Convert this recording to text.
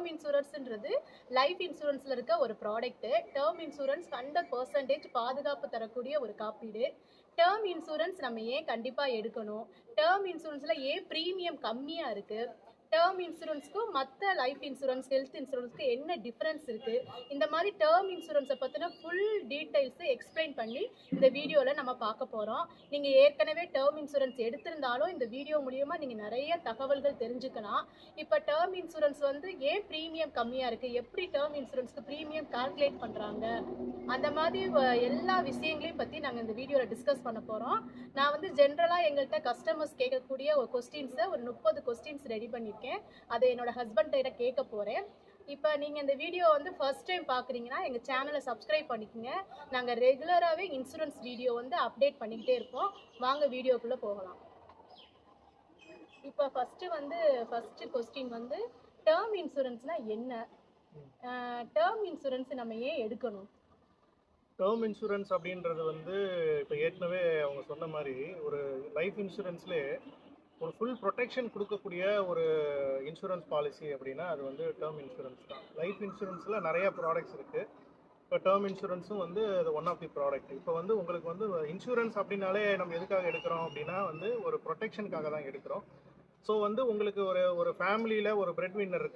Term இன்சூரன்ஸ்ன்றது life இன்சூரன்ஸ்ல இருக்க ஒரு product. Term insurance 100% பாதுகாப்பு தரக்கூடிய ஒரு காப்பீடு. டேர்ம் இன்சூரன்ஸ் நம்ம ஏன் கண்டிப்பா எடுக்கணும்? டேர்ம் இன்சூரன்ஸ்ல ஏன் பிரீமியம் கம்மியா இருக்கு? டேர்ம் இன்சூரன்ஸ்க்கும் மற்ற லைஃப் இன்சூரன்ஸ், ஹெல்த் இன்சூரன்ஸ்க்கு என்ன டிஃபரன்ஸ் இருக்கு? இந்த மாதிரி டேர்ம் இன்சூரன்ஸை பத்தின ஃபுல் டீடைல்ஸ் எக்ஸ்பிளைன் பண்ணி இந்த வீடியோல நம்ம பார்க்க போறோம். நீங்க ஏற்கனவே டேர்ம் இன்சூரன்ஸ் எடுத்திருந்தாலும் இந்த வீடியோ மூலியமா நீங்க நிறைய தகவல்கள் தெரிஞ்சுக்கலாம். இப்ப டேர்ம் இன்சூரன்ஸ் வந்து ஏன் பிரீமியம் கம்மியா இருக்கு, எப்படி டேர்ம் இன்சூரன்ஸ்க்கு பிரீமியம் கால்குலேட் பண்றாங்க, அந்த மாதிரி எல்லா விஷயங்களையும் பத்தி நாங்க இந்த வீடியோல டிஸ்கஸ் பண்ண போறோம். நான் வந்து ஜென்ரலா எங்கள்கிட்ட கஸ்டமர்ஸ் கேட்கக்கூடிய ஒரு கொஸ்டின்ஸை ஒரு 30 கொஸ்டின்ஸ் ரெடி பண்ணியிருக்கேன். அதை என்னோட ஹஸ்பண்ட் கிட்ட கேட்க போறேன். இப்போ நீங்கள் இந்த வீடியோ வந்து ஃபர்ஸ்ட் டைம் பார்க்குறீங்கன்னா எங்கள் சேனலை சப்ஸ்கிரைப் பண்ணிக்கோங்க. நாங்கள் ரெகுலராகவே இன்சூரன்ஸ் வீடியோ வந்து அப்டேட் பண்ணிக்கிட்டே இருப்போம். வாங்க வீடியோக்குள்ளே போகலாம். இப்போ ஃபர்ஸ்ட் கொஸ்டின் வந்து டேர்ம் இன்சூரன்ஸ்னா என்ன? டேர்ம் இன்சூரன்ஸ் நம்ம ஏன் எடுக்கணும்? டேர்ம் இன்சூரன்ஸ் அப்படின்றது வந்து இப்போ ஏற்கனவே அவங்க சொன்ன மாதிரி ஒரு லைஃப் இன்சூரன்ஸ்லேயே ஒரு ஃபுல் ப்ரொடெக்ஷன் கொடுக்கக்கூடிய ஒரு இன்சூரன்ஸ் பாலிசி அப்படின்னா அது வந்து டேர்ம் இன்சூரன்ஸ் தான். லைஃப் இன்சூரன்ஸில் நிறைய ப்ராடக்ட்ஸ் இருக்குது. இப்போ டேர்ம் இன்சூரன்ஸும் வந்து அது ஒன் ஆஃப் தி ப்ராடக்ட். இப்போ வந்து உங்களுக்கு வந்து இன்சூரன்ஸ் அப்படின்னாலே நம்ம எதுக்காக எடுக்கிறோம் அப்படின்னா வந்து ஒரு ப்ரொடெக்ஷனுக்காக தான் எடுக்கிறோம். ஸோ வந்து உங்களுக்கு ஒரு ஒரு ஃபேமிலியில் ஒரு பிரெட் வின்னர்